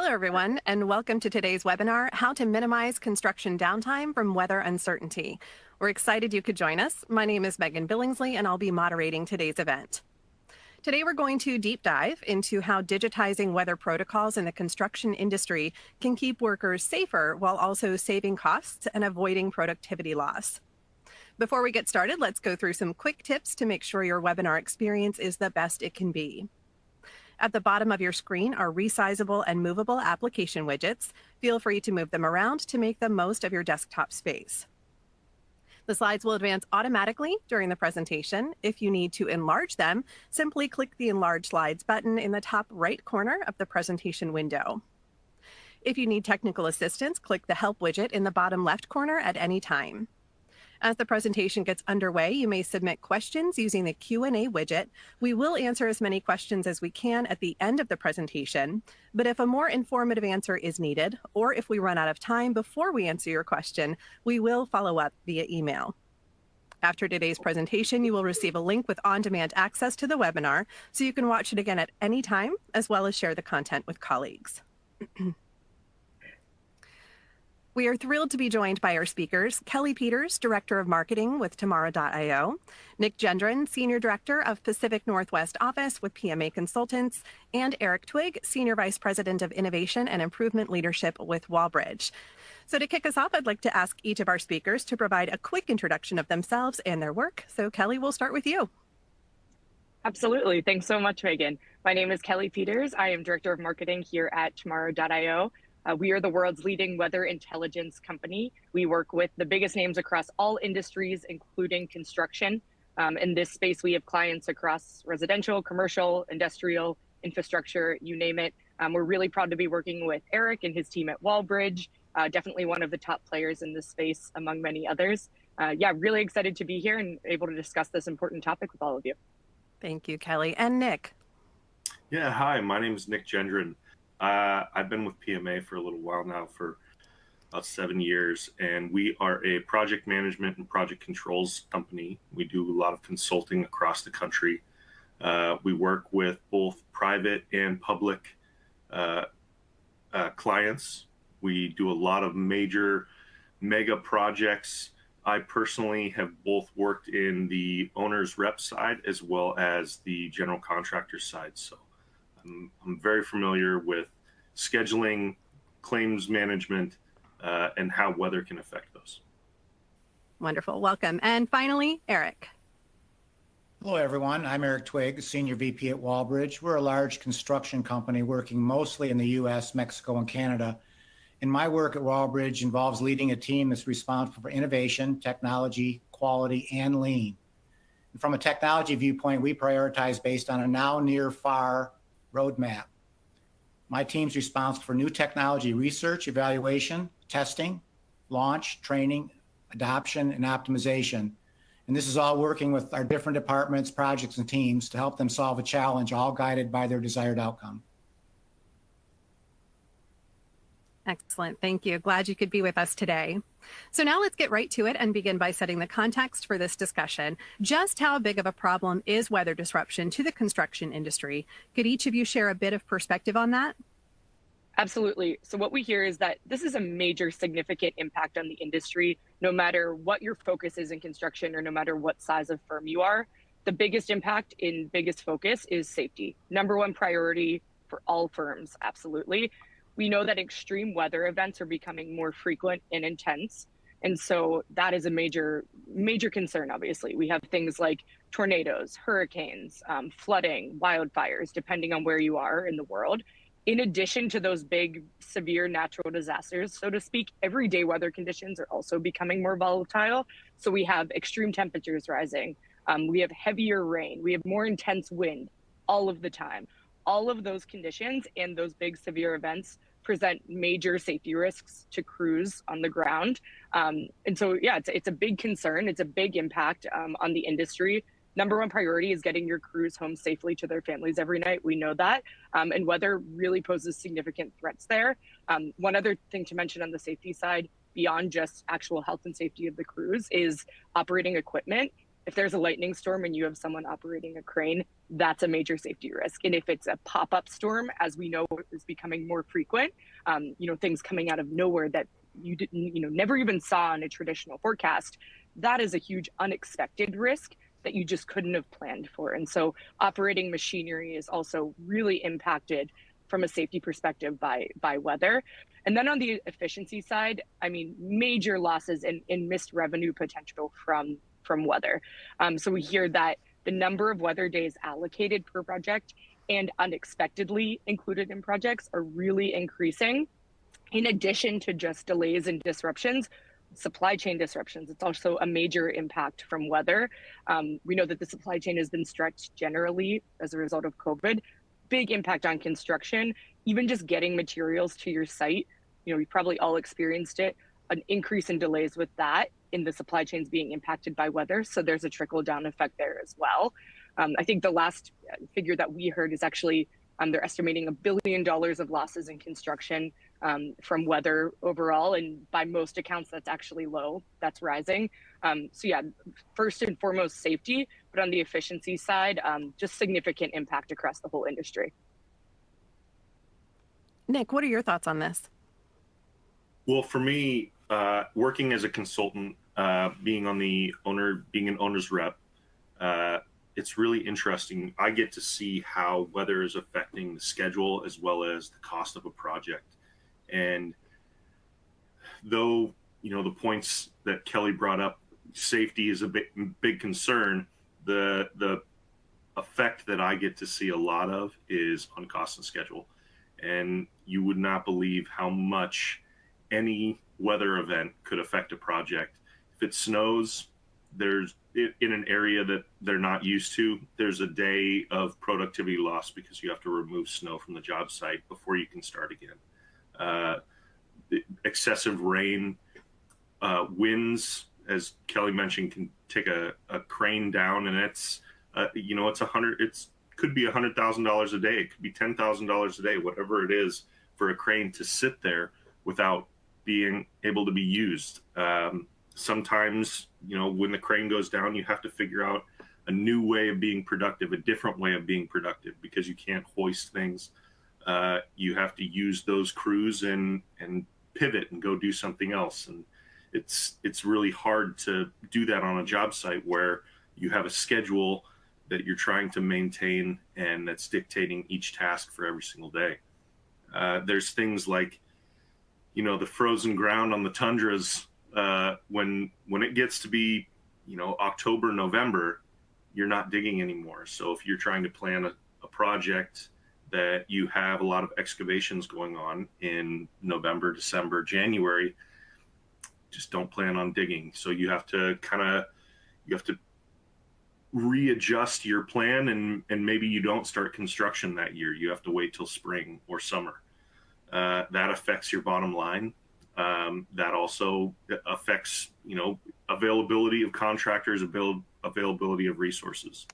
Hello, everyone, and welcome to today's webinar, How to Minimize Construction Downtime from Weather Uncertainty. We're excited you could join us. My name is Megan Billingsley, and I'll be moderating today's event. Today, we're going to deep dive into how digitizing weather protocols in the construction industry can keep workers safer while also saving costs and avoiding productivity loss. Before we get started, let's go through some quick tips to make sure your webinar experience is the best it can be. At the bottom of your screen are resizable and movable application widgets. Feel free to move them around to make the most of your desktop space. The slides will advance automatically during the presentation. If you need to enlarge them, simply click the Enlarge Slides button in the top right corner of the presentation window. If you need technical assistance, click the Help widget in the bottom left corner at any time. As the presentation gets underway, you may submit questions using the Q&A widget. We will answer as many questions as we can at the end of the presentation, but if a more informative answer is needed, or if we run out of time before we answer your question, we will follow up via email. After today's presentation, you will receive a link with on-demand access to the webinar, so you can watch it again at any time, as well as share the content with colleagues. We are thrilled to be joined by our speakers, Kelly Peters, Director of Marketing with Tomorrow.io, Nick Gendron, Senior Director of Pacific Northwest Office with PMA Consultants, and Eric Twigg, Senior Vice President of Innovation and Improvement Leadership with Walbridge. So to kick us off, I'd like to ask each of our speakers to provide a quick introduction of themselves and their work. So Kelly, we'll start with you. Absolutely. Thanks so much, Megan. My name is Kelly Peters. I am Director of Marketing here at Tomorrow.io. We are the world's leading weather intelligence company. We work with the biggest names across all industries, including construction. In this space, we have clients across residential, commercial, industrial, infrastructure, you name it. We're really proud to be working with Eric and his team at Walbridge, definitely one of the top players in this space, among many others. Yeah, really excited to be here and able to discuss this important topic with all of you. Thank you, Kelly. And Nick. Yeah, hi, my name is Nick Gendron. I've been with PMA for a little while now, for about 7 years, and we are a project management and project controls company. We do a lot of consulting across the country. We work with both private and public clients. We do a lot of major mega projects. I personally have both worked in the owner's rep side as well as the general contractor side. So I'm very familiar with scheduling, claims management, and how weather can affect those. Wonderful. Welcome. And finally, Eric. Hello, everyone. I'm Eric Twigg, Senior VP at Walbridge. We're a large construction company working mostly in the U.S., Mexico, and Canada. And my work at Walbridge involves leading a team that's responsible for innovation, technology, quality, and lean. And from a technology viewpoint, we prioritize based on a now, near, far roadmap. My team's responsible for new technology research, evaluation, testing, launch, training, adoption, and optimization. And this is all working with our different departments, projects, and teams to help them solve a challenge, all guided by their desired outcome. Excellent. Thank you. Glad you could be with us today. So now let's get right to it and begin by setting the context for this discussion. Just how big of a problem is weather disruption to the construction industry? Could each of you share a bit of perspective on that? Absolutely. So what we hear is that this is a major significant impact on the industry, no matter what your focus is in construction or no matter what size of firm you are. The biggest impact in biggest focus is safety. Number one priority for all firms, absolutely. We know that extreme weather events are becoming more frequent and intense. And so that is a major concern, obviously. We have things like tornadoes, hurricanes, flooding, wildfires, depending on where you are in the world. In addition to those big, severe natural disasters, so to speak, everyday weather conditions are also becoming more volatile. So we have extreme temperatures rising. We have heavier rain. We have more intense wind all of the time. All of those conditions and those big severe events present major safety risks to crews on the ground. And so, yeah, it's a big concern. It's a big impact on the industry. Number one priority is getting your crews home safely to their families every night. We know that. And weather really poses significant threats there. One other thing to mention on the safety side, beyond just actual health and safety of the crews, is operating equipment. if there's a lightning storm and you have someone operating a crane, that's a major safety risk. And if it's a pop-up storm, as we know is becoming more frequent, things coming out of nowhere that you didn't, never even saw in a traditional forecast, that is a huge unexpected risk that you just couldn't have planned for. And so operating machinery is also really impacted from a safety perspective by weather. And then on the efficiency side, major losses in missed revenue potential from weather. So we hear that the number of weather days allocated per project and unexpectedly included in projects are really increasing. In addition to just delays and disruptions, supply chain disruptions, it's also a major impact from weather. We know that the supply chain has been stretched generally as a result of COVID. Big impact on construction, even just getting materials to your site. We've probably all experienced it, an increase in delays with that in the supply chains being impacted by weather. So there's a trickle down effect there as well. I think the last figure that we heard is actually they're estimating $1 billion of losses in construction from weather overall. And by most accounts, that's actually low, that's rising. So yeah, first and foremost, safety, but on the efficiency side, just significant impact across the whole industry. Nick, what are your thoughts on this? Well, for me, working as a consultant, being an owner's rep, it's really interesting. I get to see how weather is affecting the schedule as well as the cost of a project. And though, the points that Kelly brought up, safety is a big concern, the effect that I get to see a lot of is on cost and schedule. And you would not believe how much any weather event could affect a project. If it snows, there's in an area that they're not used to, there's a day of productivity loss because you have to remove snow from the job site before you can start again. Excessive rain, winds, as Kelly mentioned, can take a crane down, and it's could be $100,000 a day, it could be $10,000 a day, whatever it is, for a crane to sit there without being able to be used. Sometimes, when the crane goes down, you have to figure out a new way of being productive, a different way of being productive, because you can't hoist things. You have to use those crews and pivot and go do something else. And it's really hard to do that on a job site where you have a schedule that you're trying to maintain and that's dictating each task for every single day. There's things like, the frozen ground on the tundras. When it gets to be, October, November, you're not digging anymore. So if you're trying to plan a project that you have a lot of excavations going on in November, December, January, just don't plan on digging. So you have to readjust your plan, and maybe you don't start construction that year. You have to wait till spring or summer. That affects your bottom line. That also affects, availability of contractors, availability of resources.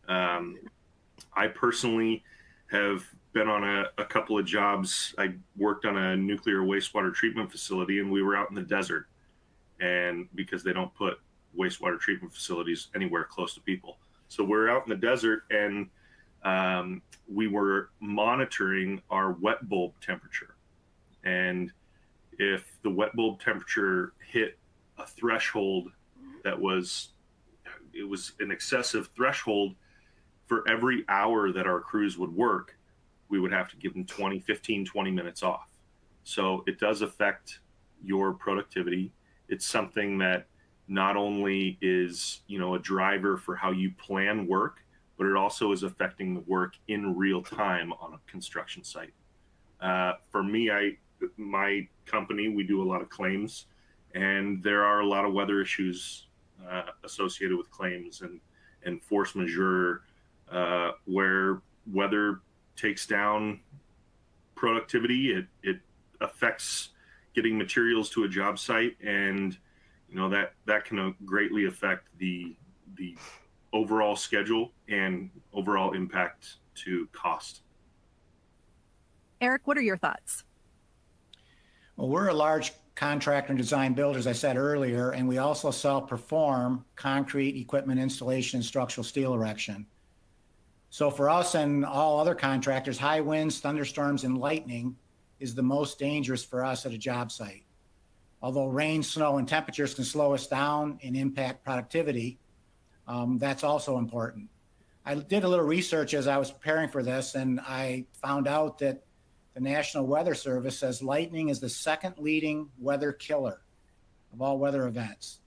I personally have been on a couple of jobs. I worked on a nuclear wastewater treatment facility, and we were out in the desert, and because they don't put wastewater treatment facilities anywhere close to people. So we're out in the desert, and we were monitoring our wet bulb temperature. And if the wet bulb temperature hit a threshold it was an excessive threshold, for every hour that our crews would work, we would have to give them 15, 20 minutes off. So it does affect your productivity. It's something that not only is, a driver for how you plan work, but it also is affecting the work in real time on a construction site. For me, my company, we do a lot of claims, and there are a lot of weather issues associated with claims and force majeure, where weather takes down productivity. It affects getting materials to a job site, and that can greatly affect the overall schedule and overall impact to cost. Eric, what are your thoughts? Well, we're a large contractor and design builder, as I said earlier, and we also self-perform concrete equipment installation and structural steel erection. So for us and all other contractors, high winds, thunderstorms, and lightning is the most dangerous for us at a job site. Although rain, snow, and temperatures can slow us down and impact productivity, that's also important. I did a little research as I was preparing for this, and I found out that the National Weather Service says lightning is the second leading weather killer of all weather events,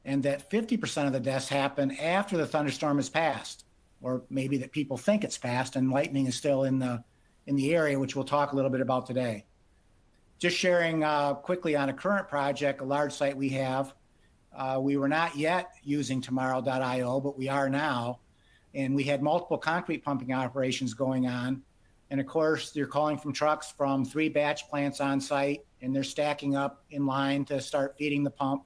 and that 50% of the deaths happen after the thunderstorm has passed, or maybe that people think it's passed and lightning is still in the area, which we'll talk a little bit about today. Just sharing quickly on a current project, a large site we have. We were not yet using tomorrow.io, but we are now. And we had multiple concrete pumping operations going on. And of course, you're calling from trucks from 3 batch plants on site, and they're stacking up in line to start feeding the pump.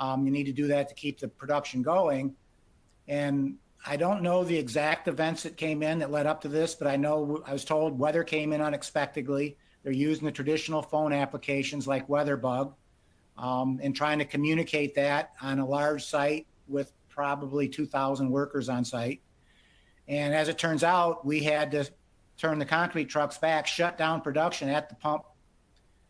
You need to do that to keep the production going. And I don't know the exact events that came in that led up to this, but I know I was told weather came in unexpectedly. They're using the traditional phone applications like WeatherBug and trying to communicate that on a large site with probably 2,000 workers on site. And as it turns out, we had to turn the concrete trucks back, shut down production at the pump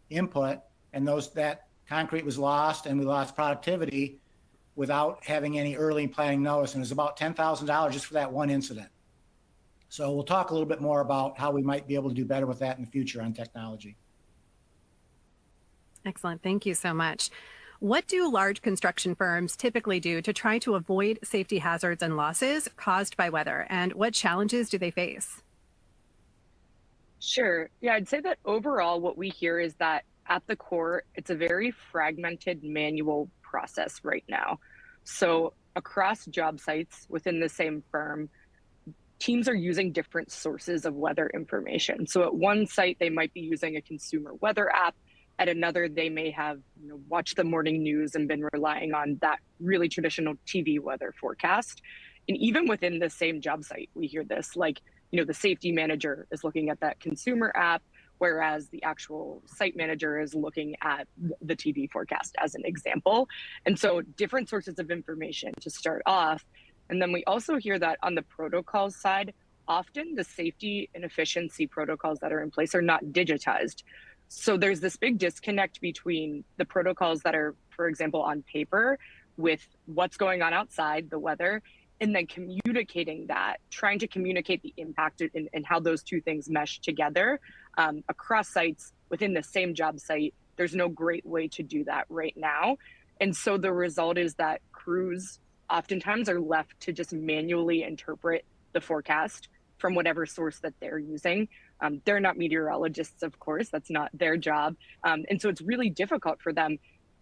input, and that concrete was lost, and we lost productivity without having any early planning notice. And it was about $10,000 just for that one incident. So we'll talk a little bit more about how we might be able to do better with that in the future on technology. Excellent. Thank you so much. What do large construction firms typically do to try to avoid safety hazards and losses caused by weather, and what challenges do they face? Sure. Yeah, I'd say that overall what we hear is that at the core, it's a very fragmented manual process right now. So across job sites within the same firm, teams are using different sources of weather information. So at one site, they might be using a consumer weather app. At another, they may have watched the morning news and been relying on that really traditional TV weather forecast. And even within the same job site, we hear this, like, the safety manager is looking at that consumer app, whereas the actual site manager is looking at the TV forecast as an example. And so different sources of information to start off. And then we also hear that on the protocols side, often the safety and efficiency protocols that are in place are not digitized. So there's this big disconnect between the protocols that are, for example, on paper with what's going on outside, the weather, and then communicating that, trying to communicate the impact and how those two things mesh together across sites within the same job site. There's no great way to do that right now. And so the result is that crews oftentimes are left to just manually interpret the forecast from whatever source that they're using. They're not meteorologists, of course, that's not their job. And so it's really difficult for them.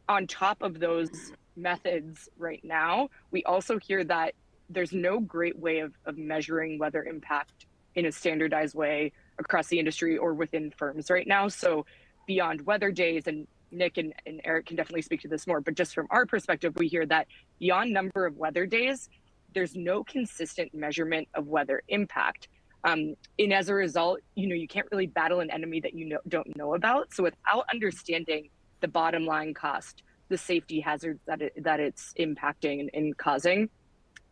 On top of those methods right now, we also hear that there's no great way of measuring weather impact in a standardized way across the industry or within firms right now. So beyond weather days, and Nick and Eric can definitely speak to this more, but just from our perspective, we hear that beyond number of weather days, there's no consistent measurement of weather impact. And as a result, you can't really battle an enemy that you don't know about. So without understanding the bottom line cost, the safety hazards that it's impacting and causing,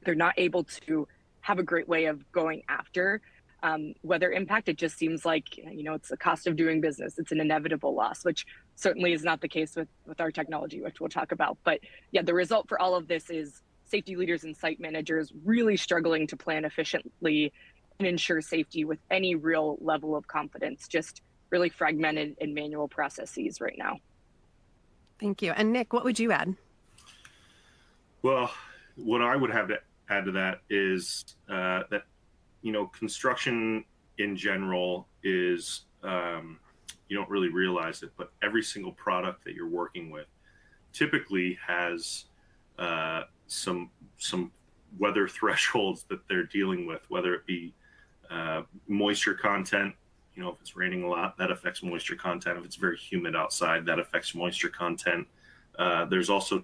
they're not able to have a great way of going after weather impact. It just seems like, it's the cost of doing business. It's an inevitable loss, which certainly is not the case with our technology, which we'll talk about. But yeah, the result for all of this is safety leaders and site managers really struggling to plan efficiently and ensure safety with any real level of confidence, just really fragmented and manual processes right now. Thank you. And Nick, what would you add? Well, what I would have to add to that is that, construction in general is, you don't really realize it, but every single product that you're working with typically has some weather thresholds that they're dealing with, whether it be moisture content. If it's raining a lot, that affects moisture content. If it's very humid outside, that affects moisture content. There's also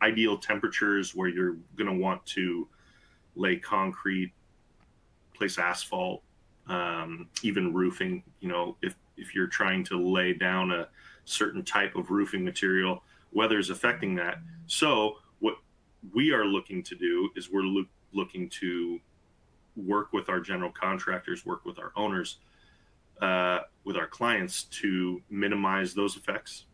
ideal temperatures where you're going to want to lay concrete, place asphalt, even roofing. You know, if you're trying to lay down a certain type of roofing material, weather is affecting that. So what we are looking to do is we're looking to work with our general contractors, work with our owners, with our clients to minimize those effects.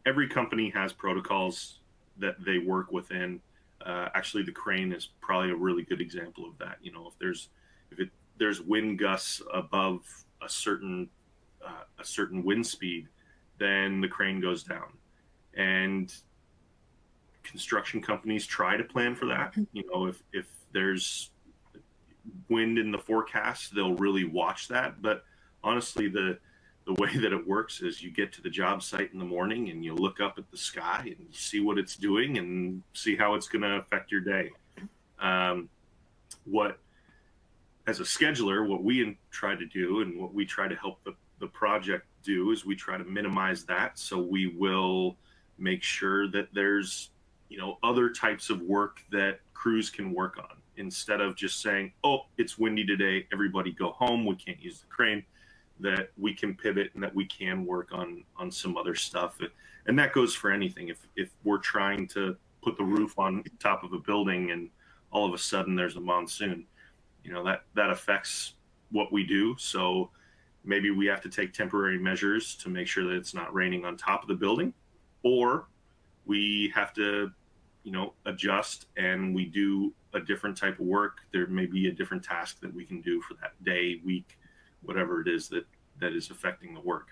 Every company has protocols that they work within. Actually, the crane is probably a really good example of that. You know, if there's wind gusts above a certain wind speed, then the crane goes down. And construction companies try to plan for that. You know, if there's wind in the forecast, they'll really watch that. But honestly, the way that it works is you get to the job site in the morning and you look up at the sky and you see what it's doing and see how it's going to affect your day. As a scheduler, what we try to do and what we try to help the project do is we try to minimize that. So we will make sure that there's, you know, other types of work that crews can work on, instead of just saying, oh, it's windy today, everybody go home, we can't use the crane. That we can pivot and that we can work on some other stuff. And that goes for anything. If we're trying to put the roof on top of a building and all of a sudden there's a monsoon, you know, that affects what we do. So maybe we have to take temporary measures to make sure that it's not raining on top of the building, or we have to, you know, adjust and we do a different type of work. There may be a different task that we can do for that day, week, whatever it is that is affecting the work.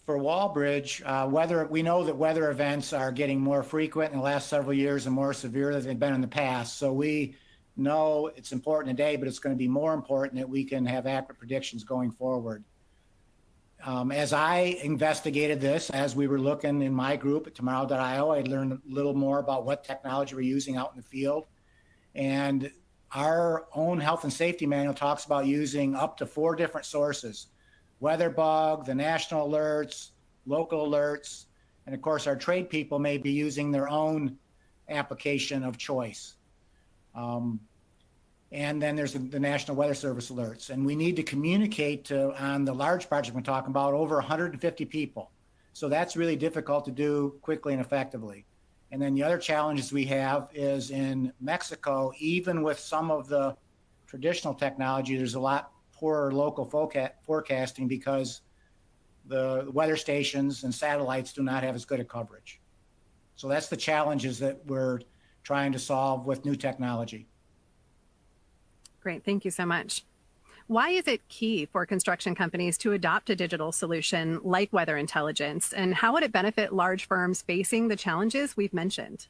For Walbridge, we know that weather events are getting more frequent in the last several years and more severe than they've been in the past. So we know it's important today, but it's going to be more important that we can have accurate predictions going forward. As I investigated this, as we were looking in my group at tomorrow.io, I learned a little more about what technology we're using out in the field. And our own health and safety manual talks about using up to 4 different sources: WeatherBug, the national alerts, local alerts, and of course our trade people may be using their own application of choice. And then there's the National Weather Service alerts. And we need to communicate on the large project we're talking about, over 150 people. So that's really difficult to do quickly and effectively. And then the other challenges we have is in Mexico, even with some of the traditional technology, there's a lot poorer local forecasting because the weather stations and satellites do not have as good a coverage. So that's the challenges that we're trying to solve with new technology. Great, thank you so much. Why is it key for construction companies to adopt a digital solution like weather intelligence, and how would it benefit large firms facing the challenges we've mentioned?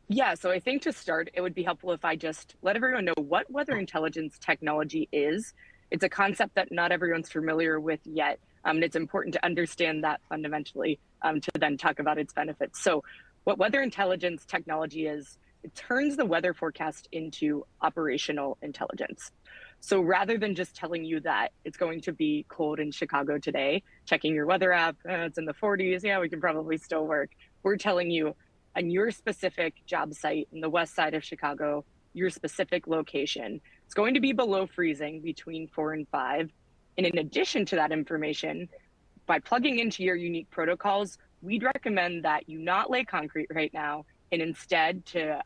Yeah, so I think to start, it would be helpful if I just let everyone know what weather intelligence technology is. It's a concept that not everyone's familiar with yet, and it's important to understand that fundamentally to then talk about its benefits. So what weather intelligence technology is, it turns the weather forecast into operational intelligence. So rather than just telling you that it's going to be cold in Chicago today, checking your weather app, it's in the 40s, yeah, we can probably still work. We're telling you on your specific job site in the west side of Chicago, your specific location, it's going to be below freezing between 4 and 5. And in addition to that information, by plugging into your unique protocols, we'd recommend that you not lay concrete right now, and instead to,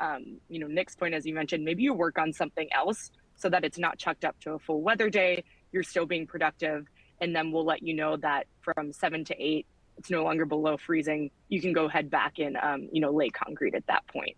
Nick's point, as you mentioned, maybe you work on something else so that it's not chucked up to a full weather day, you're still being productive, and then we'll let you know that from 7 to 8, it's no longer below freezing. You can go head back and, lay concrete at that point.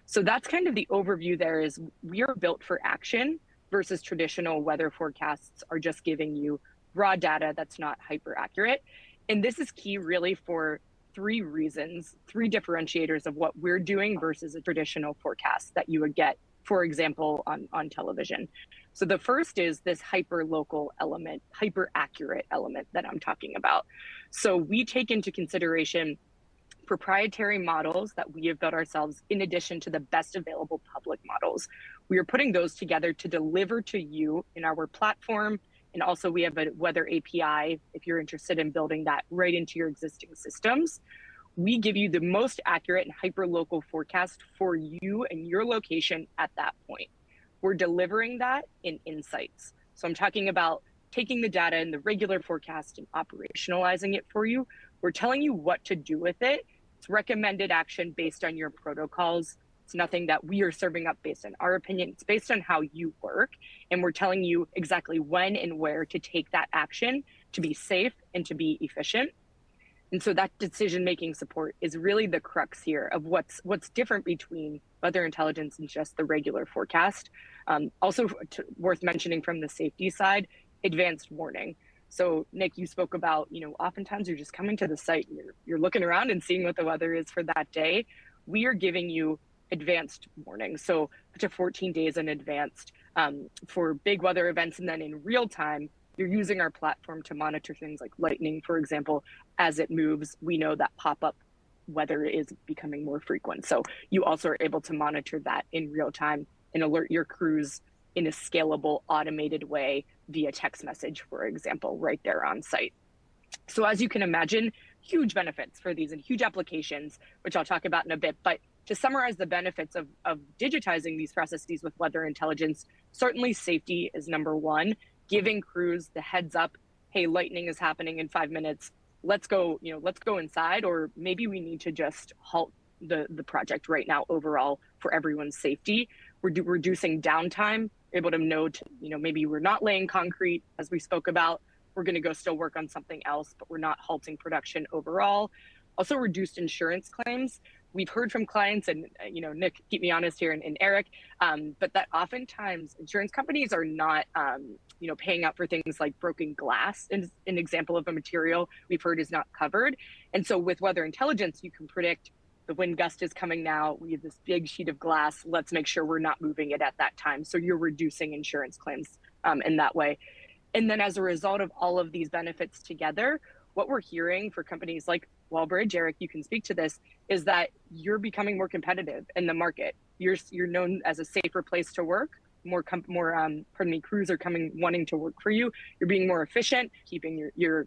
So that's kind of the overview there. Is we are built for action versus traditional weather forecasts are just giving you raw data that's not hyper accurate. And this is key really for 3 reasons, 3 differentiators of what we're doing versus a traditional forecast that you would get, for example, on television. So the first is this hyper local element, hyper accurate element that I'm talking about. So we take into consideration proprietary models that we have built ourselves in addition to the best available public models. We are putting those together to deliver to you in our platform. And also we have a weather API if you're interested in building that right into your existing systems. We give you the most accurate and hyper local forecast for you and your location at that point. we're delivering that in insights. So I'm talking about taking the data in the regular forecast and operationalizing it for you. We're telling you what to do with it. It's recommended action based on your protocols. It's nothing that we are serving up based on our opinion. It's based on how you work. And we're telling you exactly when and where to take that action to be safe and to be efficient. And so that decision-making support is really the crux here of what's different between weather intelligence and just the regular forecast. Also worth mentioning from the safety side, advanced warning. So Nick, you spoke about, oftentimes you're just coming to the site, and you're looking around and seeing what the weather is for that day. We are giving you advanced warning. So up to 14 days in advance for big weather events. And then in real time, you're using our platform to monitor things like lightning, for example, as it moves. We know that pop-up weather is becoming more frequent. So you also are able to monitor that in real time and alert your crews in a scalable, automated way via text message, for example, right there on site. So as you can imagine, huge benefits for these and huge applications, which I'll talk about in a bit. But to summarize the benefits of digitizing these processes with weather intelligence, certainly safety is number one. Giving crews the heads up, hey, lightning is happening in 5 minutes. Let's go inside, or maybe we need to just halt the project right now overall for everyone's safety. We're reducing downtime, able to know, maybe we're not laying concrete as we spoke about. We're going to go still work on something else, but we're not halting production overall. Also reduced insurance claims. We've heard from clients, and Nick, keep me honest here, and Eric, but that oftentimes insurance companies are not, paying out for things like broken glass. An example of a material we've heard is not covered. And so with weather intelligence, you can predict the wind gust is coming now. We have this big sheet of glass. Let's make sure we're not moving it at that time. So you're reducing insurance claims in that way. And then as a result of all of these benefits together, what we're hearing for companies like Walbridge, Eric, you can speak to this, is that you're becoming more competitive in the market. You're known as a safer place to work. Crews are wanting to work for you. You're being more efficient, keeping your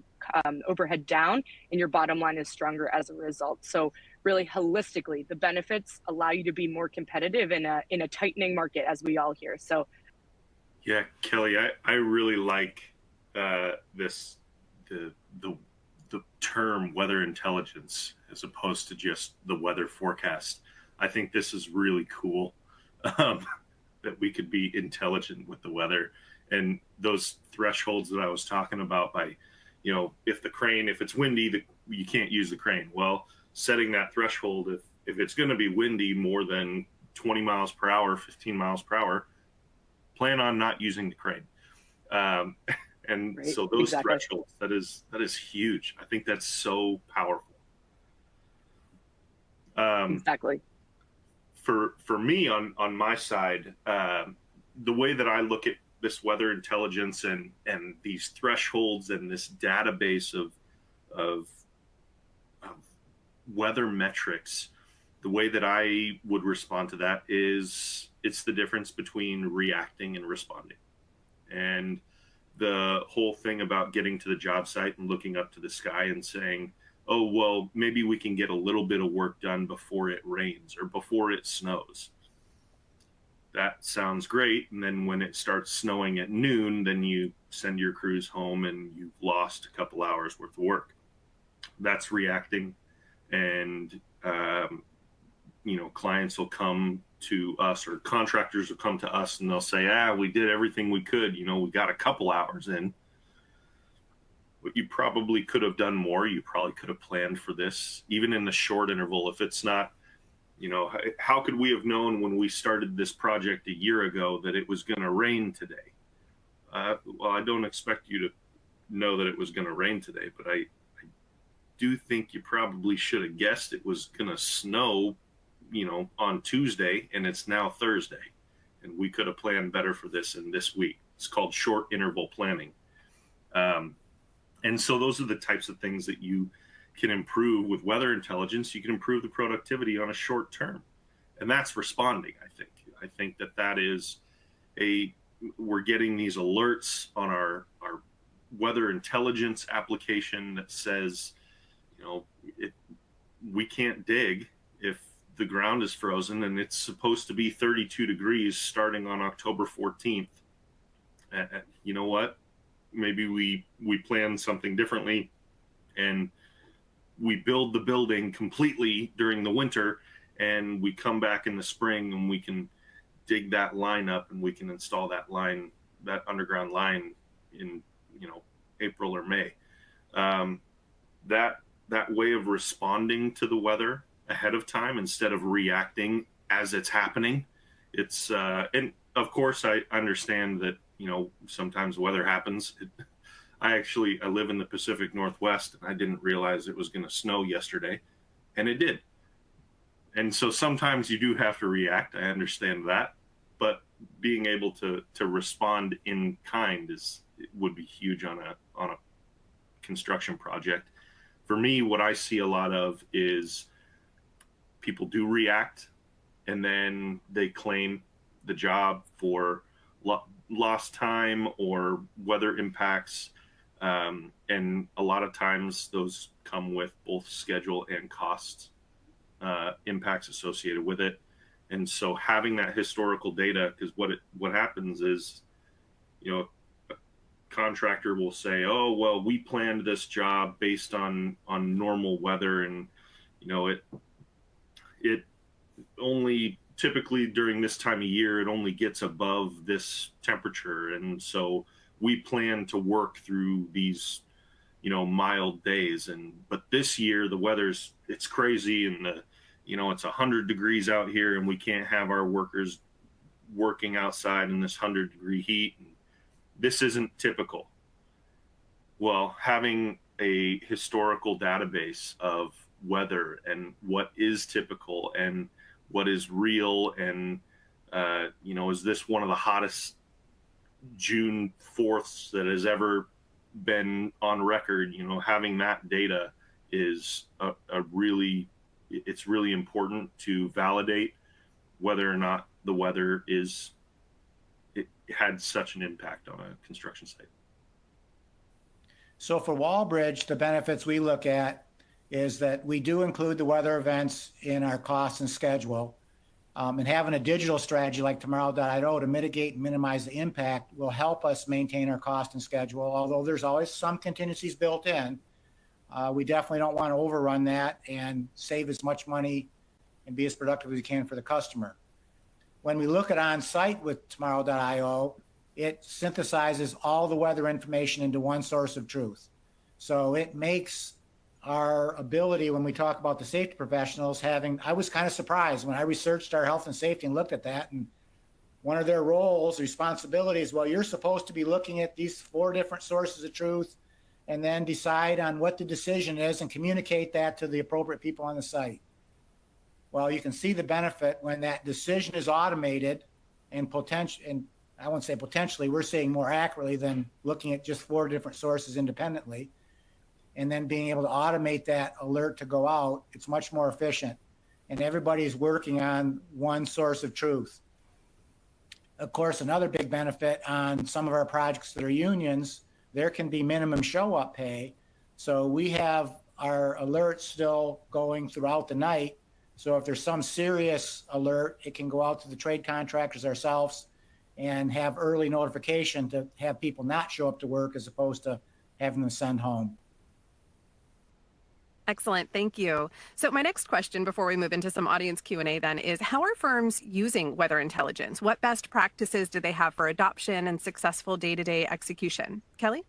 overhead down, and your bottom line is stronger as a result. So really holistically, the benefits allow you to be more competitive in a tightening market, as we all hear. So yeah, Kelly, I really like the term weather intelligence as opposed to just the weather forecast. I think this is really cool that we could be intelligent with the weather, and those thresholds that I was talking about by, if it's windy, you can't use the crane. Well, setting that threshold, if it's going to be windy more than 20 miles per hour, 15 miles per hour, plan on not using the crane. And right. So those thresholds, that is huge. I think that's so powerful. Exactly. For me on my side, the way that I look at this weather intelligence and these thresholds and this database of weather metrics, the way that I would respond to that is it's the difference between reacting and responding. And the whole thing about getting to the job site and looking up to the sky and saying, oh, well, maybe we can get a little bit of work done before it rains or before it snows. That sounds great. And then when it starts snowing at noon, then you send your crews home and you've lost a couple hours worth of work. That's reacting. And, clients will come to us, or contractors will come to us and they'll say, we did everything we could. We got a couple hours in. But you probably could have done more. You probably could have planned for this, even in the short interval. If it's not, how could we have known when we started this project a year ago that it was going to rain today? Well, I don't expect you to know that it was going to rain today, but I do think you probably should have guessed it was going to snow, on Tuesday, and it's now Thursday. And we could have planned better for this in this week. It's called short interval planning. And so those are the types of things that you can improve with weather intelligence. You can improve the productivity on a short term. And that's responding, I think. I think that is we're getting these alerts on our weather intelligence application that says, we can't dig if the ground is frozen and it's supposed to be 32 degrees starting on October 14th. You know what? Maybe we plan something differently and we build the building completely during the winter, and we come back in the spring and we can dig that line up and we can install that line, that underground line in, April or May. That way of responding to the weather ahead of time instead of reacting as it's happening. It's and of course I understand that, sometimes weather happens. I live in the Pacific Northwest, and I didn't realize it was going to snow yesterday, and it did. And so sometimes you do have to react. I understand that, but being able to respond in kind would be huge on a construction project. For me, what I see a lot of is people do react, and then they claim the job for lost time or weather impacts. And a lot of times those come with both schedule and cost impacts associated with it. And so having that historical data, because what happens is, a contractor will say, oh, well, we planned this job based on normal weather, and it only typically during this time of year, it only gets above this temperature. And so we plan to work through these, mild days. But this year the it's crazy, and it's 100 degrees out here, and we can't have our workers working outside in this 100-degree heat. This isn't typical. Well, having a historical database of weather and what is typical and what is real, and is this one of the hottest June 4ths that has ever been on record? Having that data is it's really important to validate whether or not the weather it had such an impact on a construction site. So for Walbridge, the benefits we look at is that we do include the weather events in our cost and schedule. And having a digital strategy like Tomorrow.io to mitigate and minimize the impact will help us maintain our cost and schedule. Although there's always some contingencies built in, we definitely don't want to overrun that and save as much money and be as productive as we can for the customer. When we look at on-site with Tomorrow.io, it synthesizes all the weather information into one source of truth. So it makes our ability, when we talk about the safety professionals, I was kind of surprised when I researched our health and safety and looked at that, and one of their roles, responsibilities, well, you're supposed to be looking at these 4 different sources of truth and then decide on what the decision is and communicate that to the appropriate people on the site. Well, you can see the benefit when that decision is automated and I won't say potentially, we're saying more accurately than looking at just 4 different sources independently, and then being able to automate that alert to go out. It's much more efficient, and everybody's working on one source of truth. Of course, another big benefit on some of our projects that are unions, there can be minimum show-up pay. So we have our alerts still going throughout the night. So if there's some serious alert, it can go out to the trade contractors ourselves and have early notification to have people not show up to work as opposed to having them send home. Excellent. Thank you. So my next question before we move into some audience Q&A then is, how are firms using weather intelligence? What best practices do they have for adoption and successful day-to-day execution? Kelly?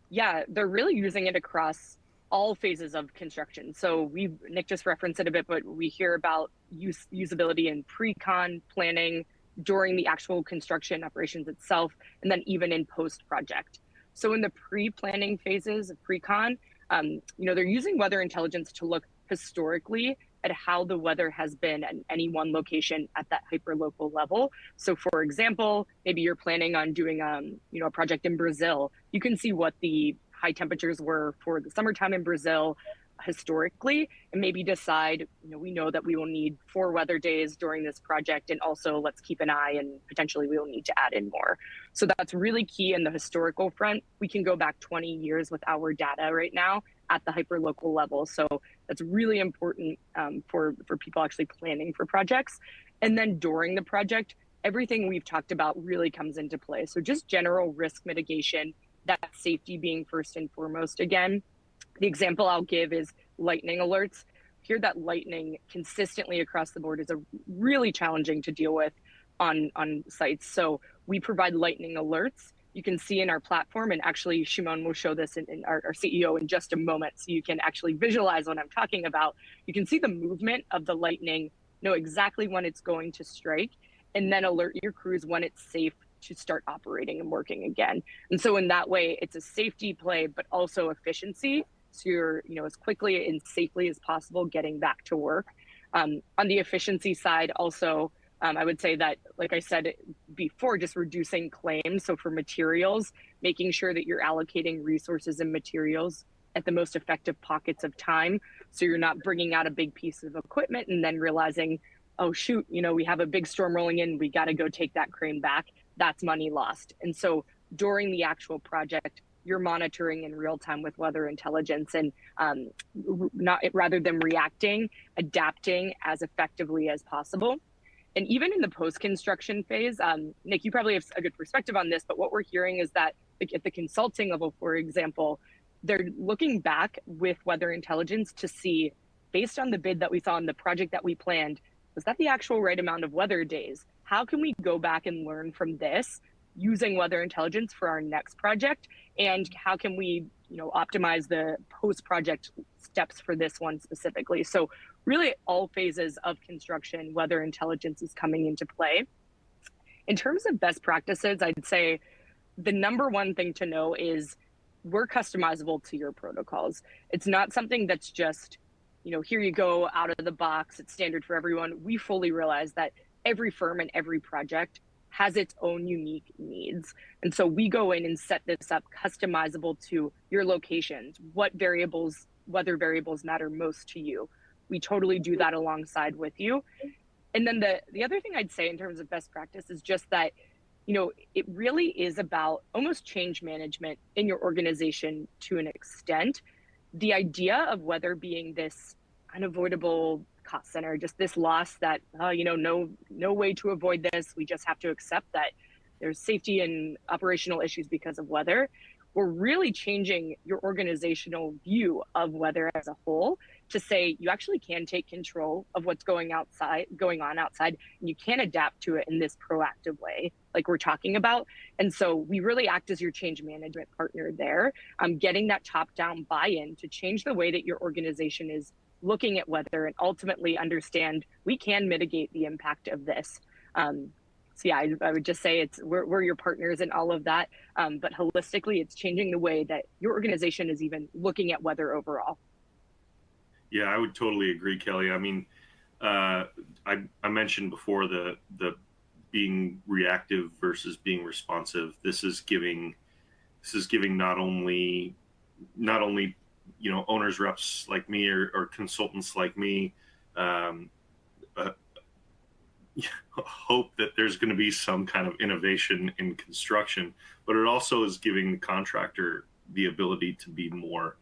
Yeah, they're really using it across all phases of construction. So Nick just referenced it a bit, but we hear about usability in pre-con planning, during the actual construction operations itself, and then even in post-project. So in the pre-planning phases of pre-con, they're using weather intelligence to look historically at how the weather has been at any one location at that hyperlocal level. So for example, maybe you're planning on doing a project in Brazil. You can see what the high temperatures were for the summertime in Brazil historically, and maybe decide, we know that we will need 4 weather days during this project, and also let's keep an eye, and potentially we will need to add in more. So that's really key in the historical front. We can go back 20 years with our data right now at the hyperlocal level. So That's really important for people actually planning for projects. And then during the project, everything we've talked about really comes into play. So just general risk mitigation, that safety being first and foremost. Again, the example I'll give is lightning alerts. Hear that lightning consistently across the board is a really challenging to deal with on sites. So we provide lightning alerts. You can see in our platform, and actually Shimon will show this in our CEO in just a moment, so you can actually visualize what I'm talking about. You can see the movement of the lightning, know exactly when it's going to strike, and then alert your crews when it's safe to start operating and working again. And so in that way, it's a safety play, but also efficiency. So you're, as quickly and safely as possible getting back to work. On the efficiency side, also, I would say that, like I said before, just reducing claims. So for materials, making sure that you're allocating resources and materials at the most effective pockets of time. So you're not bringing out a big piece of equipment and then realizing, oh, shoot, we have a big storm rolling in. We got to go take that crane back. That's money lost. And so during the actual project, you're monitoring in real time with weather intelligence and rather than reacting, adapting as effectively as possible. And even in the post-construction phase, Nick, you probably have a good perspective on this, but what we're hearing is that at the consulting level, for example, they're looking back with weather intelligence to see, based on the bid that we saw in the project that we planned, was that the actual right amount of weather days? How can we go back and learn from this using weather intelligence for our next project? And how can we, optimize the post-project steps for this one specifically? So really all phases of construction, weather intelligence is coming into play. In terms of best practices, I'd say the number one thing to know is we're customizable to your protocols. It's not something that's just, here you go out of the box, it's standard for everyone. We fully realize that every firm and every project has its own unique needs. And so we go in and set this up customizable to your locations. What weather variables matter most to you? We totally do that alongside with you. And then the other thing I'd say in terms of best practice is just that, it really is about almost change management in your organization to an extent. The idea of weather being this unavoidable cost center, just this loss that, no way to avoid this. We just have to accept that there's safety and operational issues because of weather. We're really changing your organizational view of weather as a whole to say you actually can take control of what's going on outside, and you can adapt to it in this proactive way, like we're talking about. And so we really act as your change management partner there, getting that top-down buy-in to change the way that your organization is looking at weather and ultimately understand we can mitigate the impact of this. So yeah, I would just say we're your partners in all of that, but holistically, it's changing the way that your organization is even looking at weather overall. Yeah, I would totally agree, Kelly. I mean, I mentioned before the being reactive versus being responsive. This is giving not only owners reps like me or consultants like me hope that there's going to be some kind of innovation in construction, but it also is giving the contractor the ability to be more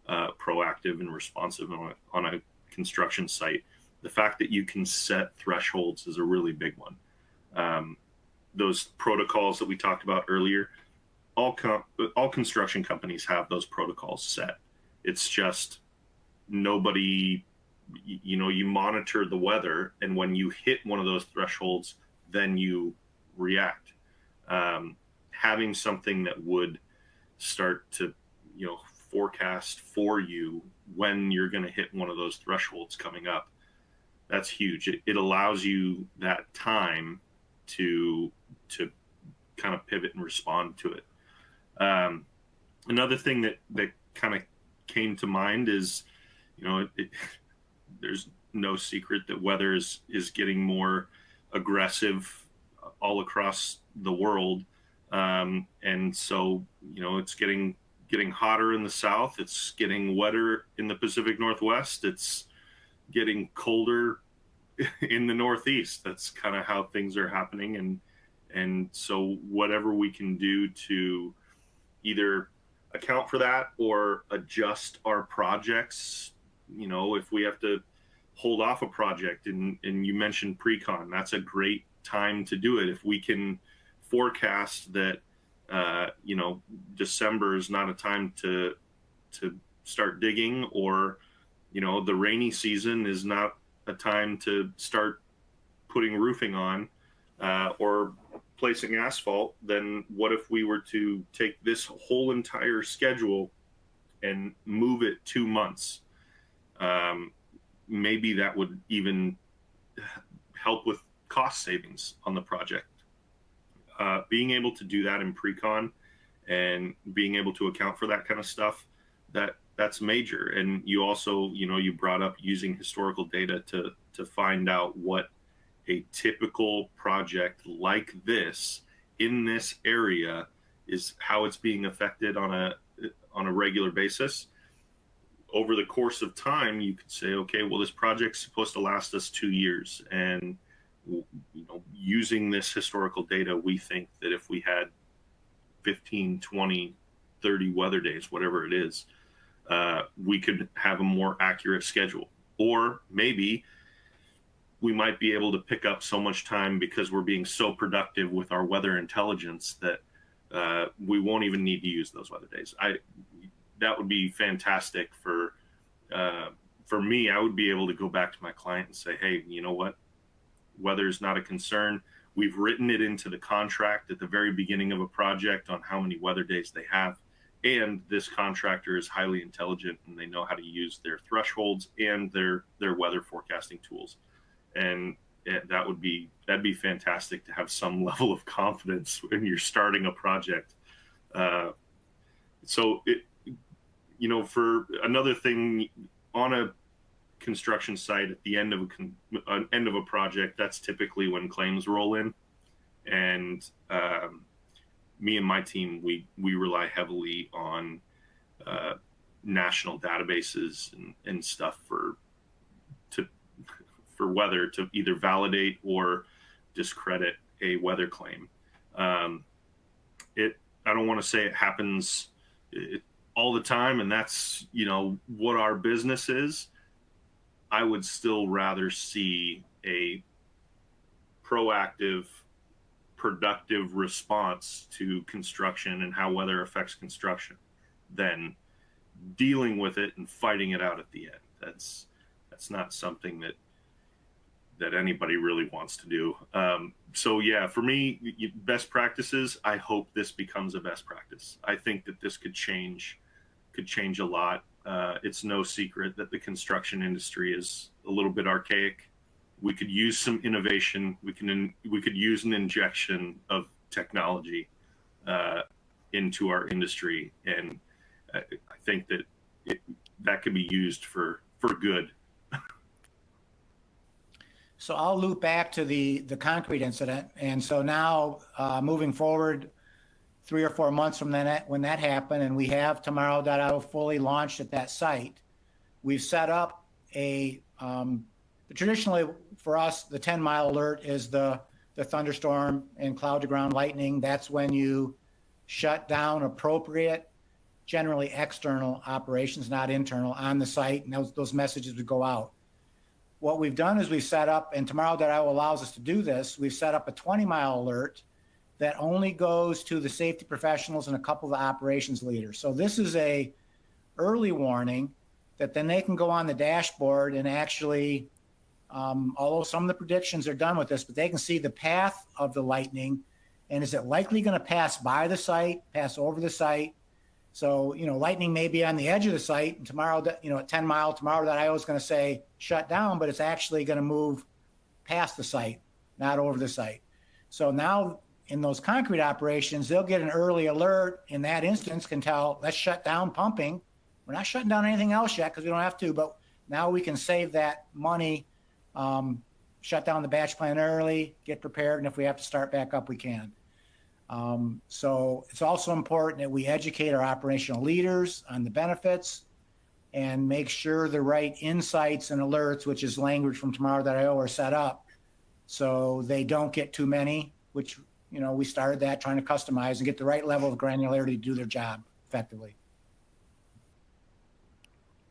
proactive and responsive on a construction site. The fact that you can set thresholds is a really big one. Those protocols that we talked about earlier, all construction companies have those protocols set. It's just nobody, you monitor the weather, and when you hit one of those thresholds, then you react. Having something that would start to, forecast for you when you're going to hit one of those thresholds coming up, that's huge. It allows you that time to kind of pivot and respond to it. Another thing that kind of came to mind is, there's no secret that weather is getting more aggressive all across the world. And so, it's getting hotter in the south. It's getting wetter in the Pacific Northwest. It's getting colder in the Northeast. That's kind of how things are happening. And so whatever we can do to either account for that or adjust our projects if we have to hold off a project, and you mentioned pre-con, that's a great time to do it. If we can forecast that, December is not a time to start digging, or, the rainy season is not a time to start putting roofing on, or placing asphalt, then what if we were to take this whole entire schedule and move it 2 months? Maybe that would even help with cost savings on the project. Being able to do that in pre-con and being able to account for that kind of stuff, that's major. And you also, you brought up using historical data to find out what a typical project like this in this area is, how it's being affected on a regular basis. Over the course of time, you could say, okay, well, this project's supposed to last us 2 years. And, using this historical data, we think that if we had 15, 20, 30 weather days, whatever it is, we could have a more accurate schedule. Or maybe we might be able to pick up so much time because we're being so productive with our weather intelligence that we won't even need to use those weather days. That would be fantastic for me. I would be able to go back to my client and say, hey, you know what? Weather is not a concern. We've written it into the contract at the very beginning of a project on how many weather days they have. And this contractor is highly intelligent, and they know how to use their thresholds and their weather forecasting tools. And that'd be fantastic to have some level of confidence when you're starting a project. So for another thing on a construction site at the end of a project, that's typically when claims roll in. And me and my team, we rely heavily on national databases and stuff for weather to either validate or discredit a weather claim. I don't want to say it happens all the time, and that's what our business is. I would still rather see a proactive, productive response to construction and how weather affects construction than dealing with it and fighting it out at the end. That's not something that anybody really wants to do. So yeah, for me, best practices, I hope this becomes a best practice. I think that this could change a lot. It's no secret that the construction industry is a little bit archaic. We could use some innovation. We could use an injection of technology into our industry, and I think that that could be used for good. So I'll loop back to the concrete incident, and so now moving forward, 3 or 4 months from then, when that happened, and we have Tomorrow.io fully launched at that site, we've set up traditionally for us, the 10-mile alert is the thunderstorm and cloud to ground lightning. That's when you shut down appropriate, generally external operations, not internal, on the site, and those messages would go out. What we've done is we've set up, and Tomorrow.io allows us to do this, we've set up a 20-mile alert that only goes to the safety professionals and a couple of the operations leaders. So this is a early warning that then they can go on the dashboard and actually, although some of the predictions are done with this, but they can see the path of the lightning, and is it likely going to pass by the site, pass over the site? So, lightning may be on the edge of the site, and tomorrow, at 10 mile, Tomorrow.io is going to say shut down, but it's actually going to move past the site, not over the site. So now in those concrete operations, they'll get an early alert. In that instance, can tell, let's shut down pumping. We're not shutting down anything else yet because we don't have to, but now we can save that money, shut down the batch plan early, get prepared, and if we have to start back up, we can. So it's also important that we educate our operational leaders on the benefits and make sure the right insights and alerts, which is language from Tomorrow.io, are set up so they don't get too many, which, we started that trying to customize and get the right level of granularity to do their job effectively.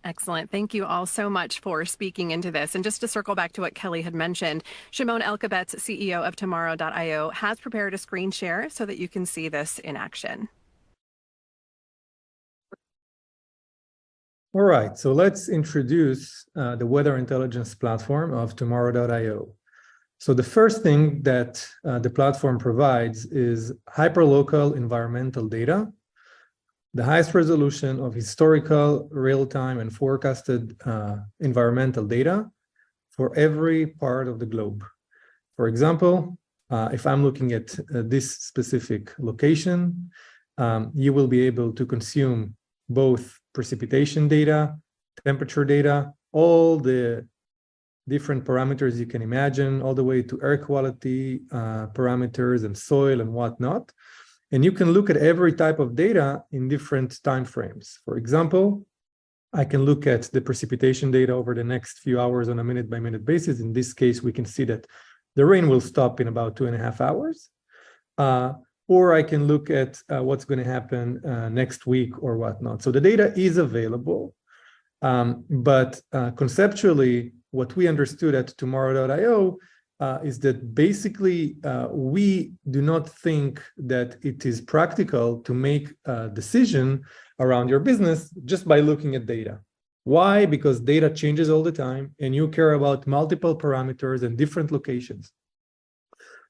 Excellent. Thank you all so much for speaking into this. And just to circle back to what Kelly had mentioned, Shimon Elkabetz, CEO of Tomorrow.io, has prepared a screen share so that you can see this in action. All right, so let's introduce the weather intelligence platform of Tomorrow.io. So the first thing that the platform provides is hyperlocal environmental data, the highest resolution of historical, real-time, and forecasted environmental data for every part of the globe. For example, if I'm looking at this specific location, you will be able to consume both precipitation data, temperature data, all the different parameters you can imagine, all the way to air quality parameters and soil and whatnot. And you can look at every type of data in different time frames. For example, I can look at the precipitation data over the next few hours on a minute-by-minute basis. In this case, we can see that the rain will stop in about 2.5 hours. Or I can look at what's going to happen next week or whatnot. So the data is available, but conceptually, what we understood at Tomorrow.io is that basically we do not think that it is practical to make a decision around your business just by looking at data. Why? Because data changes all the time and you care about multiple parameters and different locations.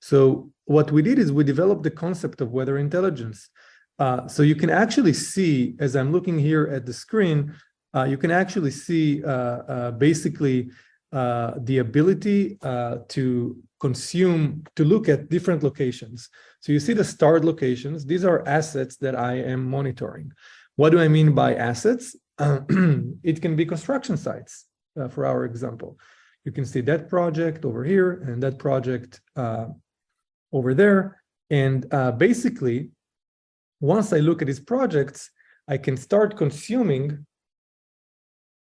So what we did is we developed the concept of weather intelligence. So you can actually see, as I'm looking here at the screen, you can actually see basically the ability to look at different locations. So you see the starred locations. These are assets that I am monitoring. What do I mean by assets? It can be construction sites, for our example. You can see that project over here and that project over there. And basically, once I look at these projects, I can start consuming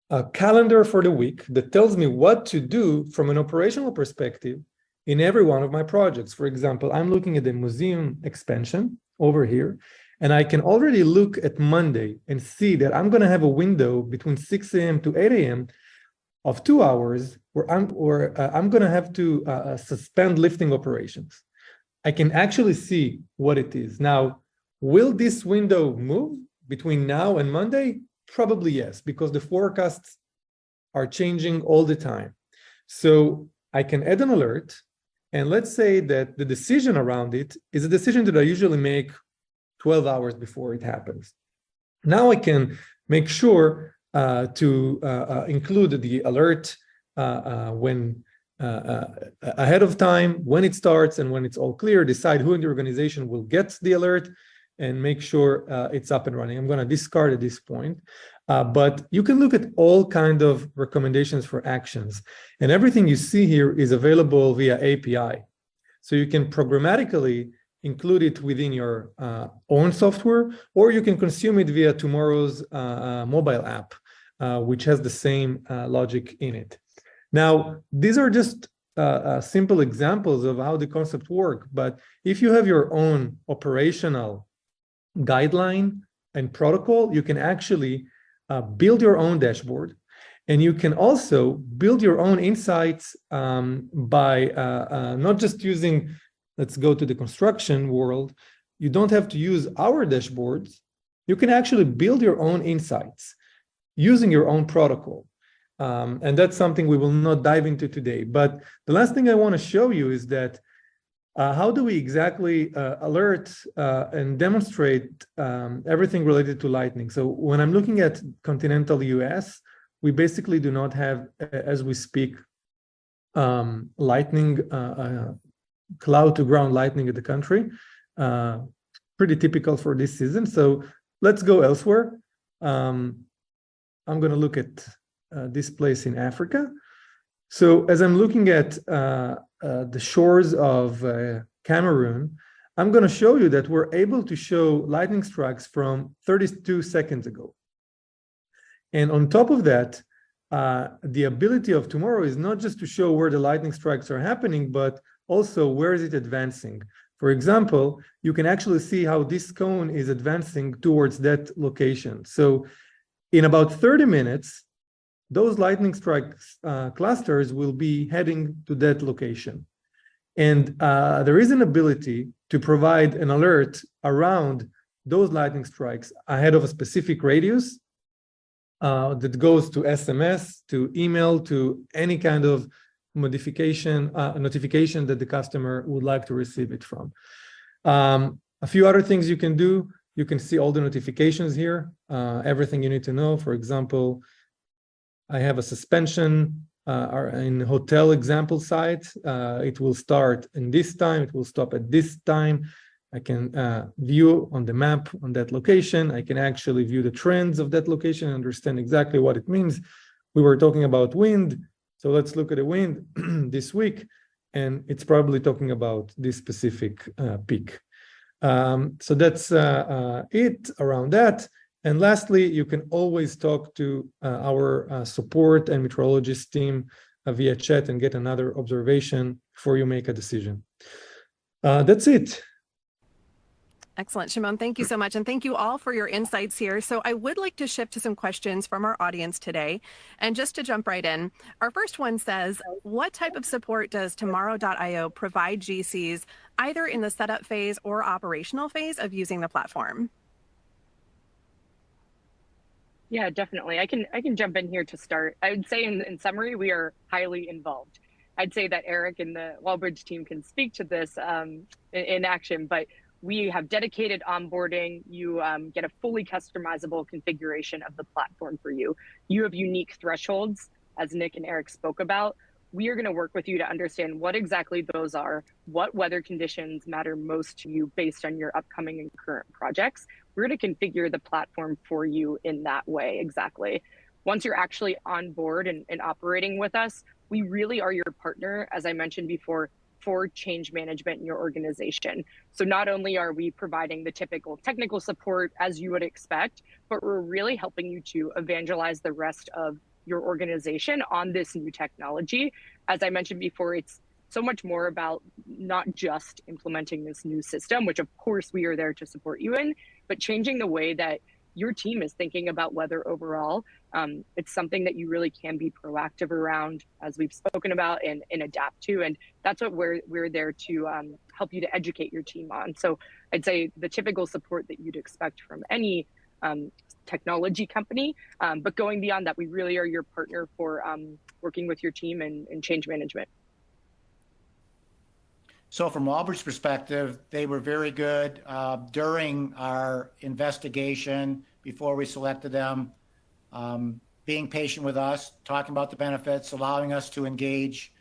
a calendar for the week that tells me what to do from an operational perspective in every one of my projects. For example, I'm looking at the museum expansion over here, and I can already look at Monday and see that I'm going to have a window between 6 a.m. to 8 a.m. of 2 hours where I'm going to have to suspend lifting operations. I can actually see what it is. Now, will this window move between now and Monday? Probably yes, because the forecasts are changing all the time. So I can add an alert, and let's say that the decision around it is a decision that I usually make 12 hours before it happens. Now I can make sure to include the alert when ahead of time, when it starts and when it's all clear, decide who in the organization will get the alert and make sure it's up and running. I'm going to discard at this point, but you can look at all kinds of recommendations for actions, and everything you see here is available via API. So you can programmatically include it within your own software, or you can consume it via Tomorrow's mobile app, which has the same logic in it. Now, these are just simple examples of how the concept works, but if you have your own operational guideline and protocol, you can actually build your own dashboard, and you can also build your own insights by not just using, let's go to the construction world, you don't have to use our dashboards. You can actually build your own insights using your own protocol. And that's something we will not dive into today. But the last thing I want to show you is that how do we exactly alert and demonstrate everything related to lightning? So when I'm looking at continental US, we basically do not have, as we speak, lightning, cloud to ground lightning in the country. Pretty typical for this season. So let's go elsewhere. I'm going to look at this place in Africa. So as I'm looking at the shores of Cameroon, I'm going to show you that we're able to show lightning strikes from 32 seconds ago. And on top of that, the ability of Tomorrow is not just to show where the lightning strikes are happening, but also where is it advancing. For example, you can actually see how this cone is advancing towards that location. So in about 30 minutes, those lightning strike clusters will be heading to that location. And there is an ability to provide an alert around those lightning strikes ahead of a specific radius that goes to SMS, to email, to any kind of notification that the customer would like to receive it from. A few other things you can do. You can see all the notifications here, everything you need to know. For example, I have a suspension in hotel example site. It will start in this time, it will stop at this time. I can view on the map on that location. I can actually view the trends of that location and understand exactly what it means. We were talking about wind, so let's look at the wind this week, and it's probably talking about this specific peak. So that's it around that. And lastly, you can always talk to our support and meteorologist team via chat and get another observation before you make a decision. That's it. Excellent, Shimon. Thank you so much. And thank you all for your insights here. So I would like to shift to some questions from our audience today. And just to jump right in, our first one says, what type of support does Tomorrow.io provide GCs either in the setup phase or operational phase of using the platform? Yeah, definitely. I can jump in here to start. I would say in summary, we are highly involved. I'd say that Eric and the Walbridge team can speak to this in action, but we have dedicated onboarding. You get a fully customizable configuration of the platform for you. You have unique thresholds, as Nick and Eric spoke about. We are going to work with you to understand what exactly those are, what weather conditions matter most to you based on your upcoming and current projects. We're going to configure the platform for you in that way exactly. Once you're actually on board and operating with us, we really are your partner, as I mentioned before, for change management in your organization. So not only are we providing the typical technical support as you would expect, but we're really helping you to evangelize the rest of your organization on this new technology. As I mentioned before, it's so much more about not just implementing this new system, which of course we are there to support you in, but changing the way that your team is thinking about weather overall. It's something that you really can be proactive around, as we've spoken about, and adapt to. And that's what we're there to help you to educate your team on. So I'd say the typical support that you'd expect from any technology company, but going beyond that, we really are your partner for working with your team and change management. So from Walbridge's perspective, they were very good during our investigation before we selected them, being patient with us, talking about the benefits, allowing us to engage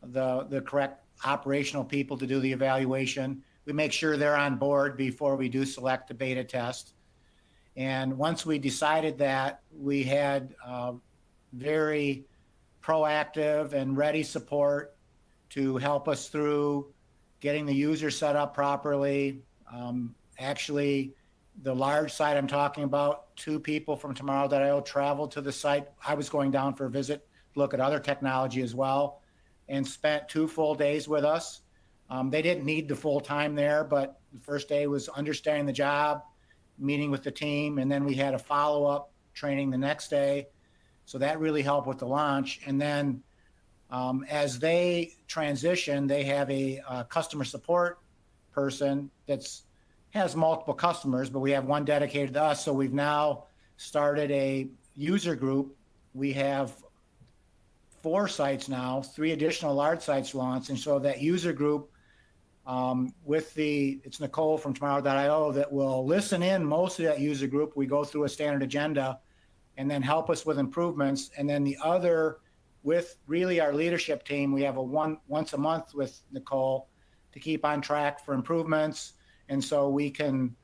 the correct operational people to do the evaluation. We make sure they're on board before we do select the beta test. And once we decided that, we had very proactive and ready support to help us through getting the user set up properly. Actually, the large site I'm talking about, 2 people from Tomorrow.io traveled to the site. I was going down for a visit, look at other technology as well, and spent 2 full days with us. They didn't need the full time there, but the first day was understanding the job, meeting with the team, and then we had a follow-up training the next day. So that really helped with the launch. And then as they transition, they have a customer support person that has multiple customers, but we have one dedicated to us. So we've now started a user group. We have 4 sites now, 3 additional large sites launched. And so that user group it's Nicole from Tomorrow.io that will listen in most of that user group. We go through a standard agenda and then help us with improvements. And then the other, with really our leadership team, we have a once a month with Nicole to keep on track for improvements. And so we can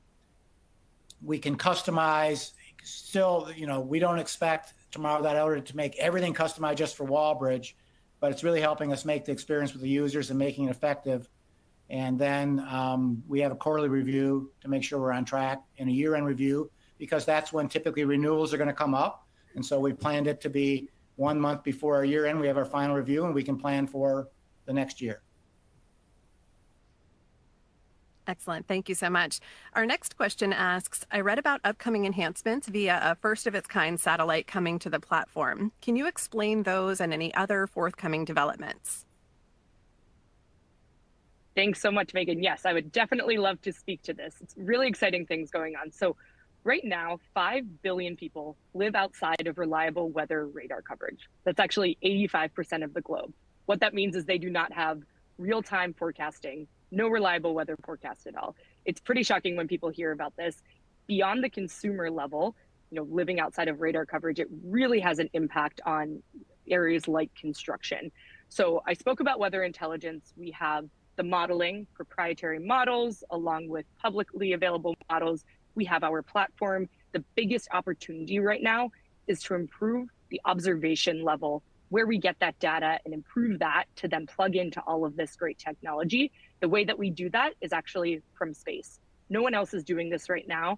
customize. Still, we don't expect Tomorrow.io to make everything customized just for Walbridge, but it's really helping us make the experience with the users and making it effective. And then we have a quarterly review to make sure we're on track, and a year-end review, because that's when typically renewals are going to come up. And so we planned it to be 1 month before our year end. We have our final review, and we can plan for the next year. Excellent. Thank you so much. Our next question asks, I read about upcoming enhancements via a first-of-its-kind satellite coming to the platform. Can you explain those and any other forthcoming developments? Thanks so much, Megan. Yes, I would definitely love to speak to this. It's really exciting things going on. So right now, 5 billion people live outside of reliable weather radar coverage. That's actually 85% of the globe. What that means is they do not have real-time forecasting, no reliable weather forecast at all. It's pretty shocking when people hear about this. Beyond the consumer level, living outside of radar coverage, it really has an impact on areas like construction. So I spoke about weather intelligence. We have the modeling, proprietary models, along with publicly available models. We have our platform. The biggest opportunity right now is to improve the observation level, where we get that data and improve that to then plug into all of this great technology. The way that we do that is actually from space. No one else is doing this right now.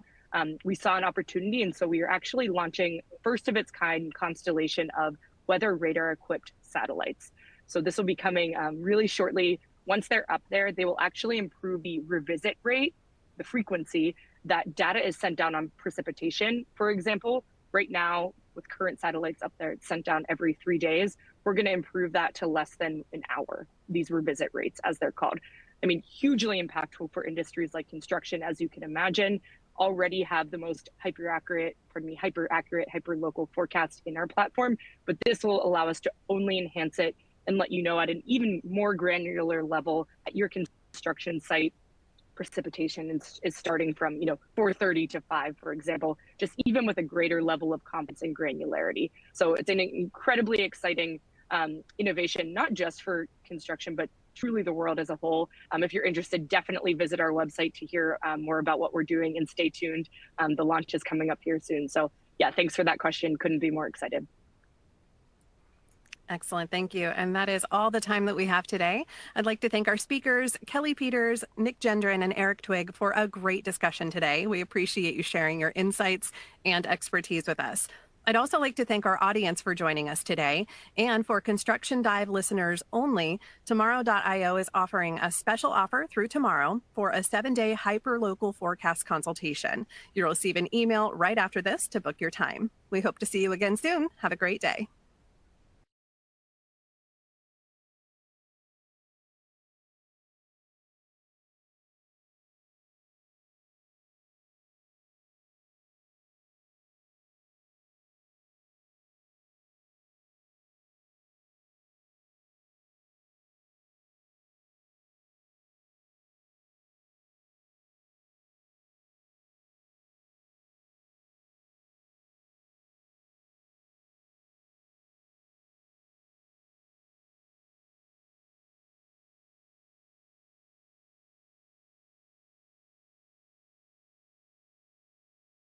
We saw an opportunity, and so we are actually launching first of its kind constellation of weather radar equipped satellites. So this will be coming really shortly. Once they're up there, they will actually improve the revisit rate, the frequency that data is sent down on precipitation. For example, right now with current satellites up there, it's sent down every 3 days. We're going to improve that to less than an hour, these revisit rates as they're called. I mean, hugely impactful for industries like construction, as you can imagine. Already have the most hyper-accurate, hyper-local forecast in our platform, but this will allow us to only enhance it and let you know at an even more granular level at your construction site. Precipitation is starting from 4:30 to 5, for example, just even with a greater level of confidence and granularity. So it's an incredibly exciting innovation, not just for construction, but truly the world as a whole. If you're interested, definitely visit our website to hear more about what we're doing, and stay tuned. The launch is coming up here soon. So yeah, thanks for that question. Couldn't be more excited. Excellent. Thank you. And that is all the time that we have today. I'd like to thank our speakers, Kelly Peters, Nick Gendron, and Eric Twigg, for a great discussion today. We appreciate you sharing your insights and expertise with us. I'd also like to thank our audience for joining us today. And for Construction Dive listeners only, Tomorrow.io is offering a special offer through tomorrow for a 7-day hyper-local forecast consultation. You'll receive an email right after this to book your time. We hope to see you again soon. Have a great day.